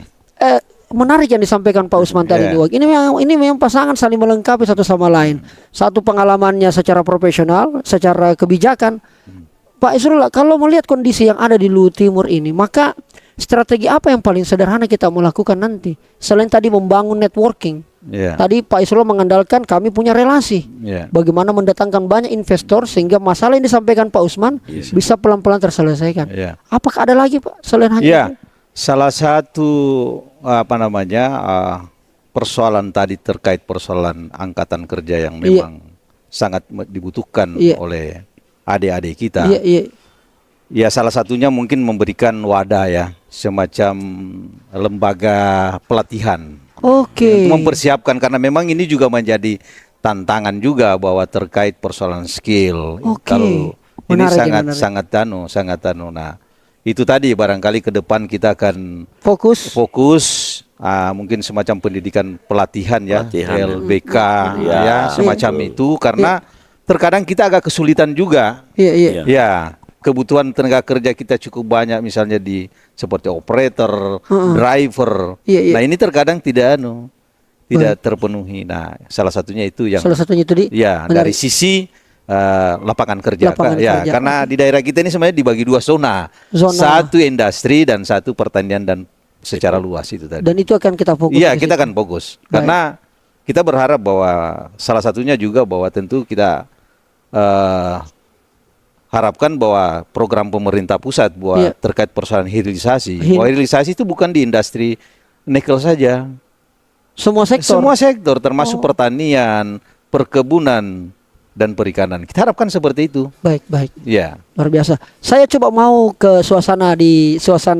Menarik yang disampaikan Pak Usman tadi. Iya. Ini memang pasangan saling melengkapi satu sama lain. Satu pengalamannya secara profesional, secara kebijakan. Pak Isrullah, kalau melihat kondisi yang ada di Luhut Timur ini, maka strategi apa yang paling sederhana kita mau lakukan nanti? Selain tadi membangun networking. Iya. Tadi Pak Isrullah mengandalkan kami punya relasi. Iya. Bagaimana mendatangkan banyak investor sehingga masalah yang disampaikan Pak Usman bisa pelan-pelan terselesaikan. Iya. Apakah ada lagi Pak selain hanya Iya, itu? salah satu persoalan tadi terkait persoalan angkatan kerja yang Iya. memang sangat dibutuhkan Iya. oleh adik-adik kita. Iya. Ya salah satunya mungkin memberikan wadah ya, semacam lembaga pelatihan. Oke. Untuk mempersiapkan karena memang ini juga menjadi tantangan juga bahwa terkait persoalan skill. Oke. Kalau ini Menarik, sangat anu. Nah, itu tadi barangkali ke depan kita akan fokus mungkin semacam pendidikan pelatihan ya, Pelatihan. LBK Ya. ya, semacam itu karena terkadang kita agak kesulitan juga. Iya. Ya, kebutuhan tenaga kerja kita cukup banyak misalnya di seperti operator, driver. Iya. Nah, ini terkadang tidak terpenuhi. Nah, salah satunya itu yang Salah satunya itu ya menarik. dari sisi lapangan kerja. Lapangan Ya, kerja. karena di daerah kita ini sebenarnya dibagi dua zona. Zona. Satu industri dan satu pertanian dan secara luas itu tadi. Dan itu akan kita fokus. Iya, di kita situ. akan fokus. Karena kita berharap bahwa salah satunya juga bahwa tentu kita harapkan bahwa program pemerintah pusat buat terkait persoalan hilirisasi. Bahwa hilirisasi itu bukan di industri nikel saja. Semua sektor. Semua sektor termasuk pertanian, perkebunan dan perikanan. Kita harapkan seperti itu. Baik. Ya. Luar biasa. Saya coba mau ke suasana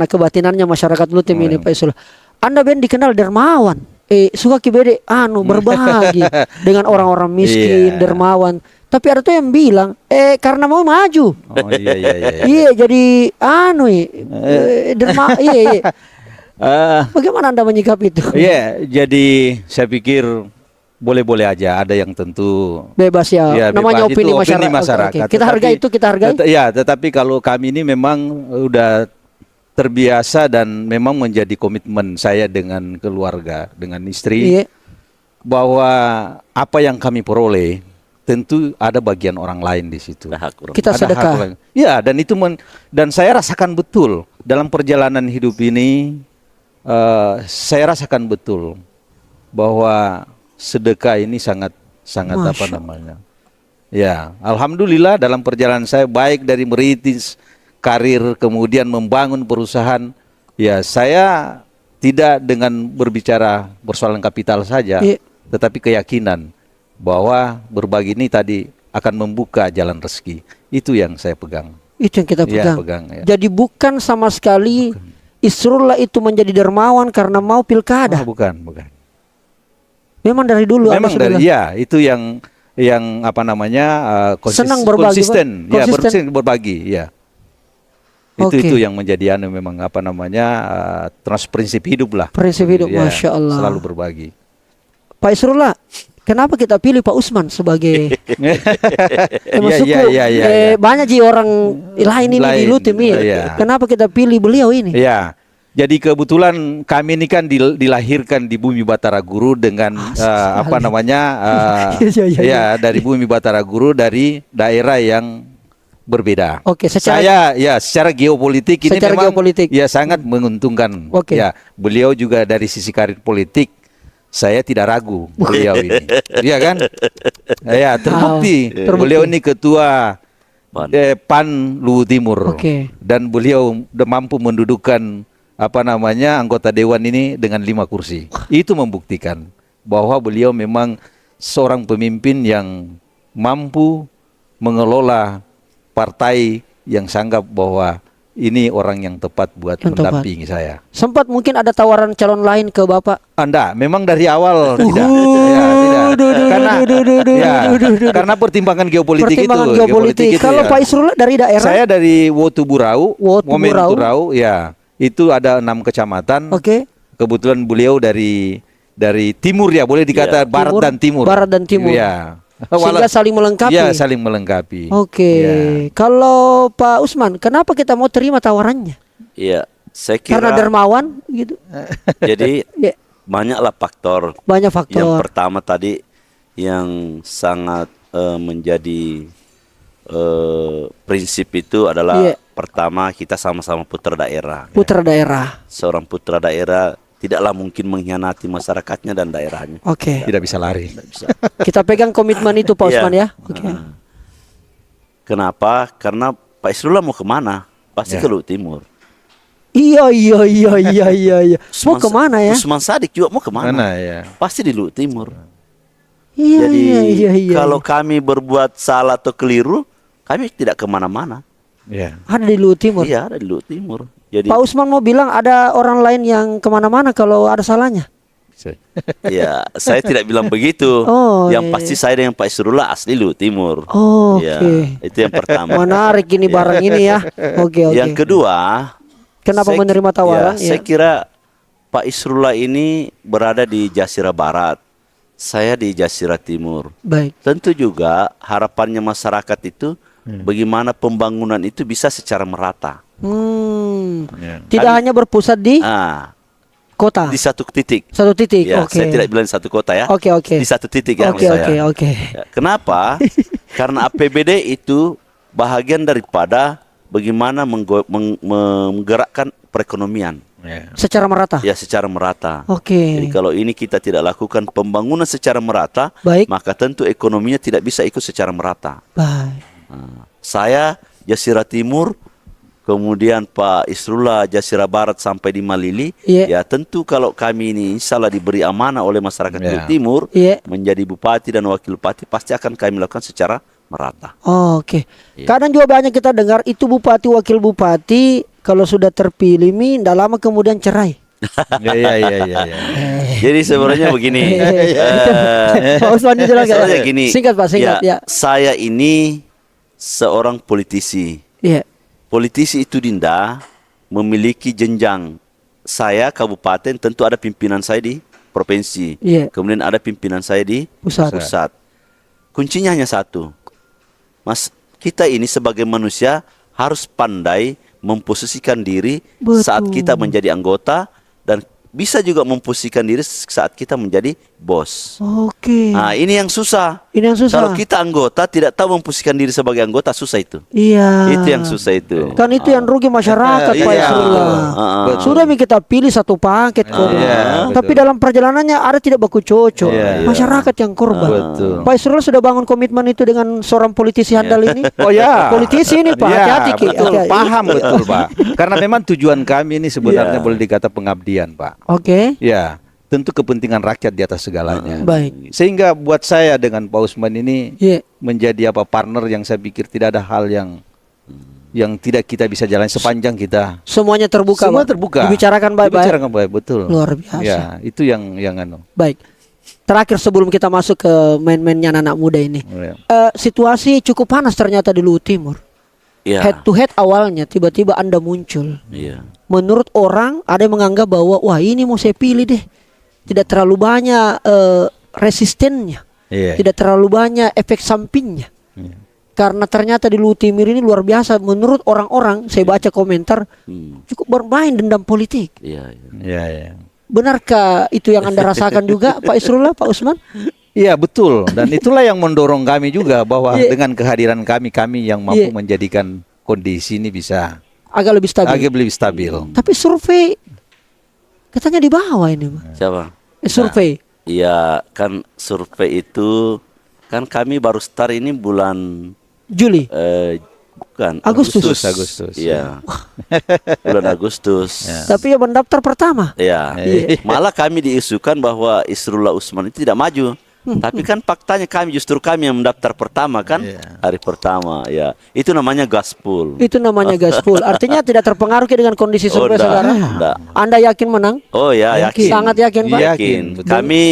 kebatinannya masyarakat Lutim ini Pak Isrullah. Anda Ben dikenal dermawan. Suka kibede berbagi dengan orang-orang miskin, dermawan. Tapi ada tuh yang bilang, karena mau maju. Oh iya. Iya, jadi iya. Bagaimana Anda menyikapi itu? Iya, jadi saya pikir boleh-boleh aja. Ada yang tentu Bebas ya. ya, Namanya bebas, opini itu masyarakat. Oke, oke. Kita hargai itu, kita hargai. Ya, tetapi kalau kami ini memang udah terbiasa dan memang menjadi komitmen saya dengan keluarga, dengan istri, Iya. bahwa apa yang kami peroleh tentu ada bagian orang lain di situ. Ada hak orang. Kita Ada hak sedekah. lain. Ya, dan itu dan saya rasakan betul dalam perjalanan hidup ini, saya rasakan betul bahwa sedekah ini sangat apa Masya namanya? Ya, alhamdulillah dalam perjalanan saya baik dari merintis karir kemudian membangun perusahaan, ya saya tidak dengan berbicara persoalan kapital saja, Iya. tetapi keyakinan bahwa berbagi ini tadi akan membuka jalan rezeki. Itu yang saya pegang. Itu yang kita Iya, pegang. pegang, ya. Jadi bukan sama sekali Isrullah itu menjadi dermawan karena mau pilkada. Oh, bukan. Memang dari dulu Anda Memang sudah dari bilang. ya itu yang apa namanya Senang berbagi, konsisten, Pak. ya Konsisten. berbagi, ya. Oke. Itu yang menjadi memang apa namanya prinsip hidup lah. Prinsip hidup, Ya, Masya Allah. Selalu berbagi. Pak Isrullah, kenapa kita pilih Pak Usman sebagai maksudku, Iya. banyak sih orang lain ini di Lain, Lutim ini. iya. Kenapa kita pilih beliau ini? Ya, jadi kebetulan kami ini kan dilahirkan di bumi Batara Guru dengan apa namanya, Iya. ya dari bumi Batara Guru dari daerah yang berbeda. Oke, secara Secara geopolitik ini Secara memang geopolitik. ya sangat menguntungkan. Oke. Ya, beliau juga dari sisi karir politik saya tidak ragu beliau ini. Iya kan? Ya, terbukti. Terbukti. Beliau ini ketua PAN. PAN Luwu Timur. Oke. Dan beliau mampu mendudukan apa namanya anggota dewan ini dengan 5 kursi. Itu membuktikan bahwa beliau memang seorang pemimpin yang mampu mengelola partai yang sanggap bahwa ini orang yang tepat buat Yang tepat. mendampingi saya. Sempat mungkin ada tawaran calon lain ke Bapak. Anda memang dari awal tidak. Ya, tidak. Karena pertimbangan geopolitik Pertimbangan itu. geopolitik. itu Kalau ya. Pak Isrullah dari daerah, Saya dari Wotu Burau, Wotu Momen Burau. Turau, ya. Itu ada 6 kecamatan. oke, Kebetulan beliau dari timur ya, boleh dikata Ya. barat dan timur. Barat dan timur. Ya. sehingga saling melengkapi. Ya, saling melengkapi. Oke, Ya. kalau Pak Usman, kenapa kita mau terima tawarannya? Iya, saya kira Karena dermawan, gitu. jadi Ya, banyaklah faktor. banyak Yang faktor. pertama tadi yang sangat menjadi prinsip itu adalah Iya. pertama kita sama-sama putra daerah. Putra daerah. Seorang putra daerah tidaklah mungkin mengkhianati masyarakatnya dan daerahnya. Oke, Tidak bisa lari. Bisa. kita pegang komitmen itu Pak Iya. Usman ya. Oke. Kenapa? Karena Pak Isrullah mau kemana? Pasti Ya. ke Luwu Timur. Iya. Mau kemana ya? Usman Sadik juga mau kemana? Mana ya? Pasti di Luwu Timur. Iya, Jadi iya. kalau kami berbuat salah atau keliru, kami tidak kemana-mana. Ya. Ada di Luwu Timur. Iya, ada di Luwu Timur. Jadi Pak Usman mau bilang ada orang lain yang kemana-mana kalau ada salahnya. ya saya tidak bilang begitu. Oh, Yang iya, pasti saya dengan Pak Isrullah asli Luwu Timur. Oh, Ya, oke. itu yang pertama. Menarik ini barang ini ya. Oke. Yang kedua, Kenapa saya- menerima tawaran? Ya, saya kira Pak Isrullah ini berada di Jasira Barat, saya di Jasira Timur. Baik. Tentu juga harapannya masyarakat itu bagaimana pembangunan itu bisa secara merata. Ya. Tidak hanya berpusat di kota. Di satu titik. Satu titik. Ya, Oke. saya tidak bilang di satu kota ya. Oke. Di satu titik ya Oke, maksud saya. oke. Ya, kenapa? Karena APBD itu bahagian daripada bagaimana menggerakkan perekonomian. Ya. Secara merata. Ya, secara merata. Oke. Jadi kalau ini kita tidak lakukan pembangunan secara merata, Baik. maka tentu ekonominya tidak bisa ikut secara merata. Baik. Nah, saya Jasira Timur, kemudian Pak Isrullah Jasira Barat sampai di Malili. Iya. Ya tentu kalau kami ini salah diberi amanah oleh masyarakat Ya. Luwu Timur Iya. menjadi bupati dan wakil bupati, pasti akan kami lakukan secara merata. Oke. Iya. Kadang juga banyak kita dengar itu bupati wakil bupati kalau sudah terpilih tidak lama kemudian cerai. Ya. Jadi sebenarnya begini. Pak Usman jelaskan. sebenarnya gini. Singkat Pak, singkat ya. Saya ini seorang politisi. Iya. Politisi itu Dinda memiliki jenjang saya kabupaten tentu ada pimpinan saya di provinsi. Iya. Kemudian ada pimpinan saya di Pusat. Kuncinya hanya satu. Mas, kita ini sebagai manusia harus pandai memposisikan diri Betul. saat kita menjadi anggota dan bisa juga memposisikan diri saat kita menjadi bos. Oke. Nah, ini yang susah. Ini yang susah. Kalau kita anggota tidak tahu memposisikan diri sebagai anggota, susah itu. Iya. Itu yang susah itu. Kan itu yang rugi masyarakat, Pak Iya. Isrullah. Betul. Sudah kita pilih satu paket korban. Iya, Tapi betul. dalam perjalanannya ada tidak baku cocok. Iya, iya. Masyarakat yang korban. Betul. Pak Isrullah sudah bangun komitmen itu dengan seorang politisi handal ini. Oh ya, Politisi ini Pak, Ya, hati-hati Ki. betul, Hati-hati. paham betul Pak. Karena memang tujuan kami ini sebenarnya boleh dikata pengabdian Pak. Oke. Ya, tentu kepentingan rakyat di atas segalanya. Baik. Sehingga buat saya dengan Pak Usman ini Iya. menjadi partner yang saya pikir tidak ada hal yang tidak kita bisa jalan sepanjang kita. Semuanya terbuka. Semua Pak. terbuka. Dibicarakan baik-baik. Dibicarakan baik, betul. Luar biasa. Ya, itu yang Baik. Terakhir sebelum kita masuk ke main-mainnya anak muda ini. Ya. Situasi cukup panas ternyata di Luhut Timur. Iya. Head to head awalnya tiba-tiba Anda muncul. Iya. Menurut orang ada yang menganggap bahwa wah ini mau saya pilih deh. Tidak terlalu banyak resistennya. Iya. Tidak terlalu banyak efek sampingnya. Karena ternyata di Luhut Timur ini luar biasa. Menurut orang-orang saya baca komentar cukup bermain dendam politik. Iya. Iya. Ya, ya. Benarkah itu yang Anda rasakan juga Pak Isrullah, Pak Usman? Iya betul, dan itulah yang mendorong kami juga bahwa Iya. dengan kehadiran kami yang mampu Iya. menjadikan kondisi ini bisa Agak lebih stabil. agak lebih stabil. Tapi survei katanya di bawah ini, Pak. Siapa? Survei. Iya, kan survei itu kan kami baru start ini bulan Juli. bukan Agustus. Agustus. Iya. Bulan Agustus. Tapi ya mendaftar pertama. Iya. Malah kami diisukan bahwa Isrullah Usman itu tidak maju. Tapi kan faktanya justru kami yang mendaftar pertama kan hari pertama ya. Itu namanya gaspol. Itu namanya gaspol. Artinya tidak terpengaruh dengan kondisi survei enggak, saudara. enggak. Anda yakin menang? Oh ya, yakin. Sangat yakin, Pak. Yakin. Betul. Kami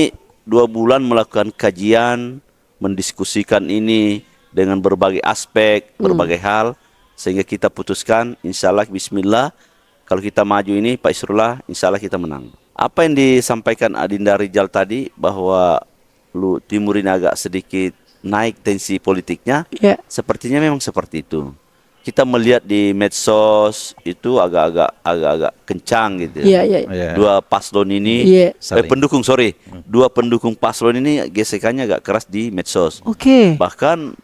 2 bulan melakukan kajian, mendiskusikan ini dengan berbagai aspek, berbagai hal, sehingga kita putuskan, insya Allah, Bismillah, kalau kita maju ini, Pak Isrullah, insya Allah kita menang. Apa yang disampaikan Adinda Rijal tadi, bahwa Luhut Timur ini agak sedikit naik tensi politiknya, Ya. sepertinya memang seperti itu. Kita melihat di medsos itu agak-agak kencang gitu. Iya, iya. Iya. Dua paslon ini, Iya. dua pendukung paslon ini gesekannya agak keras di medsos. Oke. Bahkan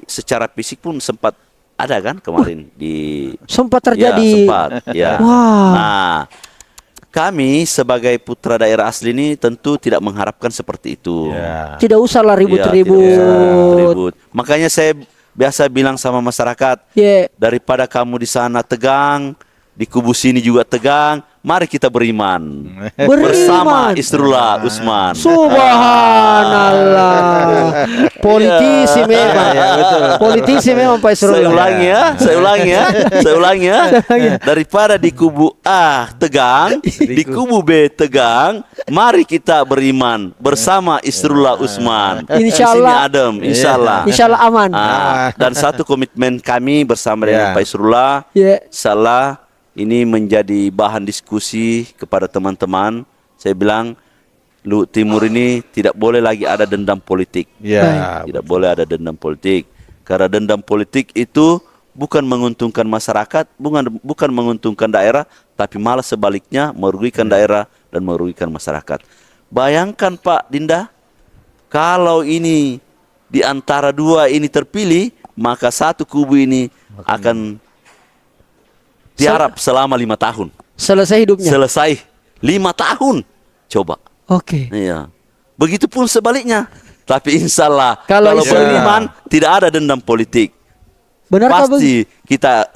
secara fisik pun sempat ada kan kemarin di Sempat terjadi. Ya, sempat. Ya. Wah. Nah, kami sebagai putra daerah asli ini tentu tidak mengharapkan seperti itu. Ya. Tidak usahlah Ya, ribut-ribut. tidak usah ribut. Makanya saya biasa bilang sama masyarakat, Ya. daripada kamu di sana tegang, di kubu sini juga tegang, mari kita beriman. Bersama Isrullah Usman. Subhanallah. Politisi memang. Politisi memang Pak Saya Isrullah. ulangi ya. Daripada di kubu A tegang, di kubu B tegang, mari kita beriman bersama Isrullah Usman. Insya Di sini Allah. adem, insya Allah. Insya Allah aman. Dan satu komitmen kami bersama dengan Ya. Pak Isrullah, Ya. insya Allah ini menjadi bahan diskusi kepada teman-teman. Saya bilang Luhut Timur ini tidak boleh lagi ada dendam politik. Ya. Tidak boleh ada dendam politik. Karena dendam politik itu bukan menguntungkan masyarakat, bukan menguntungkan daerah, tapi malah sebaliknya merugikan daerah dan merugikan masyarakat. Bayangkan Pak Dinda, kalau ini di antara dua ini terpilih, maka satu kubu ini akan tiarap selama 5 tahun. Selesai hidupnya. Selesai 5 tahun. Coba. Oke. Iya. Begitupun sebaliknya. Tapi insya Allah Kalau kalau insya Allah. beriman tidak ada dendam politik. Benarkah Pasti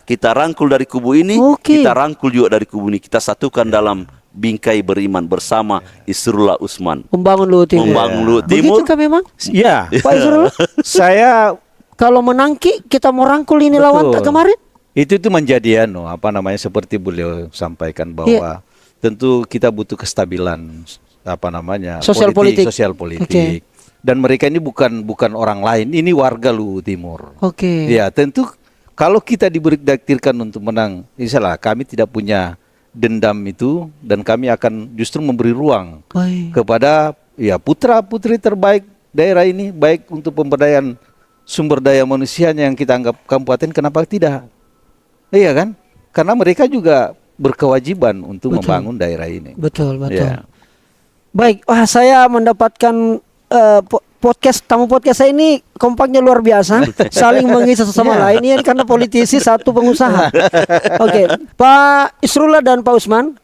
kita rangkul dari kubu ini, Oke. kita rangkul juga dari kubu ini, kita satukan dalam bingkai beriman bersama Isrullah Usman. membangun Luhut Timur? Membangun Luhut Timur. Begitukah memang? Ya. Pak Isrullah? Saya Kalau menangki kita mau rangkul ini lawan tak kemarin? itu menjadi seperti beliau sampaikan bahwa tentu kita butuh kestabilan Sosial politik. sosial politik. Oke. Dan mereka ini bukan orang lain, ini warga Luhut Timur. Oke. Ya, tentu kalau kita diberi takdirkan untuk menang, insyaallah kami tidak punya dendam itu, dan kami akan justru memberi ruang Baik. kepada ya putra-putri terbaik daerah ini, baik untuk pemberdayaan sumber daya manusianya yang kita anggap kabupaten, kenapa tidak? Iya kan? Karena mereka juga berkewajiban untuk Betul. membangun daerah ini. Betul, betul. Ya. Baik, wah saya mendapatkan tamu podcast saya ini kompaknya luar biasa, saling mengisi satu sama lain. Ini karena politisi satu pengusaha. Oke, Pak Isrullah dan Pak Usman,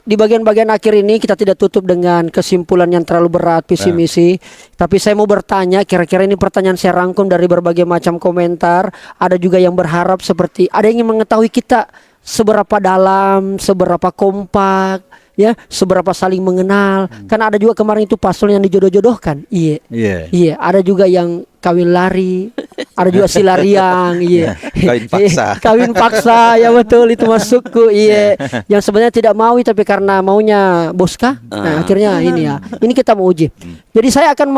di bagian-bagian akhir ini kita tidak tutup dengan kesimpulan yang terlalu berat, visi misi. Tapi saya mau bertanya, kira-kira ini pertanyaan saya rangkum dari berbagai macam komentar. Ada juga yang berharap seperti ada yang ingin mengetahui kita seberapa dalam, seberapa kompak, ya, seberapa saling mengenal. Karena ada juga kemarin itu paslon yang dijodoh-jodohkan. Iya. Iya. Iya, ada juga yang kawin lari, ada juga silariang, iya. Kawin paksa. Kawin paksa, ya betul itu masukku, iya. Yang sebenarnya tidak mau tapi karena maunya boska, nah akhirnya ini ya. Ini kita mau uji. Jadi saya akan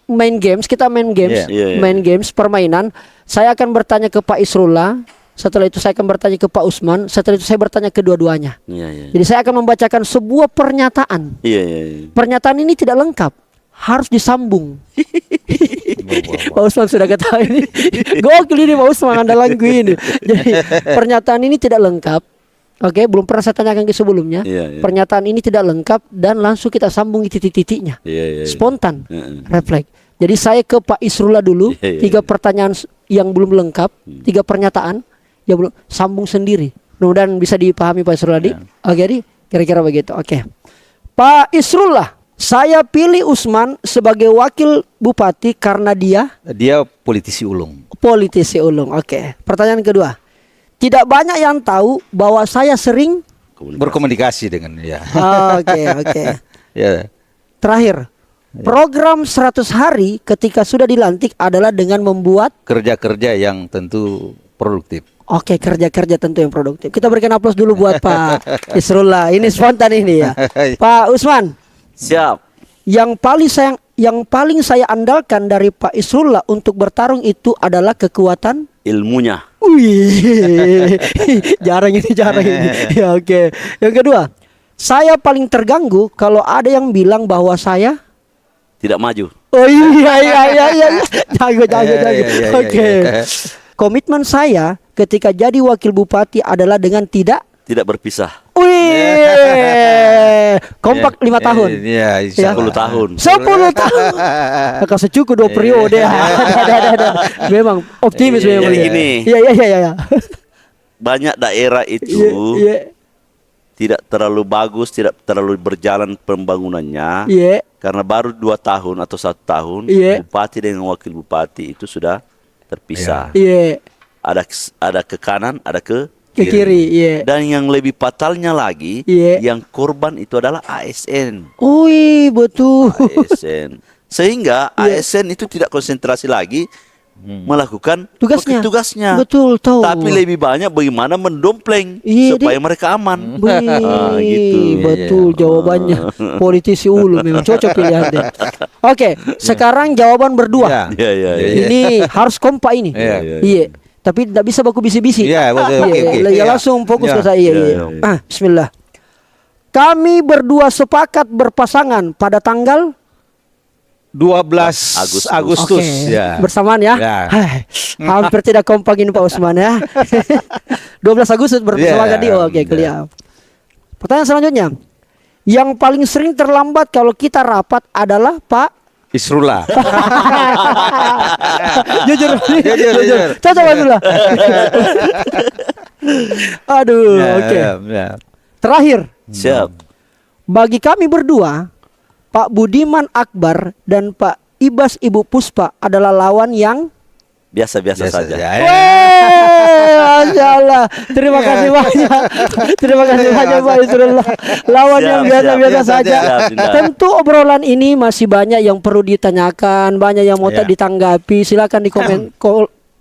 main games, kita main games, Iya. main games permainan. Saya akan bertanya ke Pak Isrullah. Setelah itu saya akan bertanya ke Pak Usman. Setelah itu saya bertanya ke dua-duanya. Iya, iya. Jadi saya akan membacakan sebuah pernyataan. Iya, iya. Pernyataan ini tidak lengkap, harus disambung. Pak Usman sudah ketahui ini. Gokil ini Pak Usman, andalanku ini. Jadi pernyataan ini tidak lengkap. Oke, belum pernah saya tanyakan ke sebelumnya. Iya, iya. Pernyataan ini tidak lengkap dan langsung kita sambung titik-titiknya. Iya, iya. Spontan, Iya. refleks. Jadi saya ke Pak Isrullah dulu, Iya, iya, 3 pertanyaan yang belum lengkap, 3 pernyataan yang belum sambung sendiri. Mudah-mudahan bisa dipahami Pak Isrullah. Oke, jadi kira-kira begitu. Oke. Pak Isrullah, saya pilih Usman sebagai wakil bupati karena dia Dia politisi ulung. politisi ulung. Oke. Pertanyaan kedua. Tidak banyak yang tahu bahwa saya sering Berkomunikasi dengan ya. Oke, oke. Ya. Terakhir. Program 100 hari ketika sudah dilantik adalah dengan membuat Kerja-kerja yang tentu produktif. oke, kerja-kerja tentu yang produktif. Kita berikan aplaus dulu buat Pak Isrullah. Ini spontan ini ya. Pak Usman, Siap. yang paling saya andalkan dari Pak Isrullah untuk bertarung itu adalah kekuatan. Ilmunya. Wih, jarang ini. Ya oke. Yang kedua, saya paling terganggu kalau ada yang bilang bahwa saya. Tidak maju. Oh iya. Jago. Iya. Oke. Komitmen saya ketika jadi wakil bupati adalah dengan tidak. Tidak berpisah. Wih, kompak 5 tahun. Iya, Ya. 10 tahun. 10 tahun. Kasih cukup 2 periode. Ada. Memang optimis memang. Jadi dia. gini. Iya. Banyak daerah itu Iya. tidak terlalu bagus, tidak terlalu berjalan pembangunannya. Iya. Karena baru 2 tahun atau 1 tahun, Iya. bupati dengan wakil bupati itu sudah terpisah. Iya. Ada ke kanan, ada ke Ke kiri, iya. Dan yang lebih fatalnya lagi, Iya. yang korban itu adalah ASN. Wih, betul. ASN. Sehingga Iya. ASN itu tidak konsentrasi lagi melakukan tugasnya. Betul, tahu. Tapi lebih banyak bagaimana mendompleng Iya, supaya mereka aman. Wih, Gitu. betul jawabannya. Politisi ulu memang cocok pilihan deh. Oke, sekarang jawaban berdua. Ya. Iya. Ini harus kompak ini. Iya. Iya. Tapi tidak bisa baku bisi-bisi. Iya, betul. Oke. Ya Iya. langsung fokus Iya. ke saya. Iya. Iya. Bismillah. Kami berdua sepakat berpasangan pada tanggal 12 Agustus. Oke, Ya. bersamaan ya. Ya. Hai, hampir tidak kompak ini Pak Usman ya. 12 Agustus bersamaan Ya. tadi. Oke, clear. Pertanyaan selanjutnya. Yang paling sering terlambat kalau kita rapat adalah Pak Isrullah. jujur. Jujur. Coba dulu. Aduh, Ya, oke. ya. Terakhir, Siap. bagi kami berdua, Pak Budiman Akbar dan Pak Ibas Ibu Puspa adalah lawan yang Biasa-biasa saja. Ya. Masya Allah. Terima kasih banyak. Terima kasih banyak Pak Isrullah. Lawan Siap, yang biasa-biasa siap, saja. siap, Dinda. Tentu obrolan ini masih banyak yang perlu ditanyakan, banyak yang mau Ya. ditanggapi. Silakan di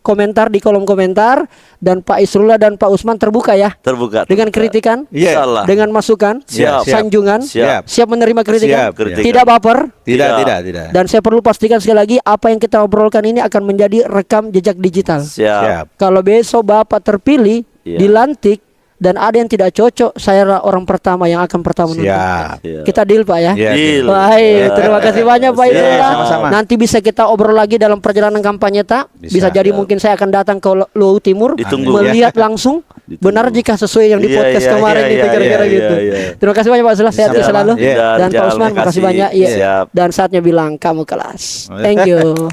komentar di kolom komentar, dan Pak Isrullah dan Pak Usman terbuka ya Terbuka. dengan kritikan, Iya. Insyaallah. dengan masukan, Siap. sanjungan, Siap. siap menerima kritikan, Siap. Kritikan. tidak baper. Tidak. Dan saya perlu pastikan sekali lagi apa yang kita obrolkan ini akan menjadi rekam jejak digital. Siap. Siap. Kalau besok Bapak terpilih, Iya. dilantik, dan ada yang tidak cocok, saya orang pertama yang akan pertama nonton. Siap. Iya. Kita deal Pak ya. Iya, Deal. Baik, terima kasih banyak Pak Siap. Isrullah. Sama-sama. Nanti bisa kita obrol lagi dalam perjalanan kampanye tak? Bisa jadi mungkin saya akan datang ke Luwu Timur Ditunggu. melihat langsung Ditunggu. benar jika sesuai yang di Iya, podcast iya, kemarin iya, gitu iya, kira-kira iya, gitu. iya. Terima kasih banyak Pak Isrullah, sehat Sama-sama. selalu. Iya. Dan Pak Jal, Usman makasih. makasih banyak. Iya. Siap. Dan saatnya bilang kamu kelas. Thank you.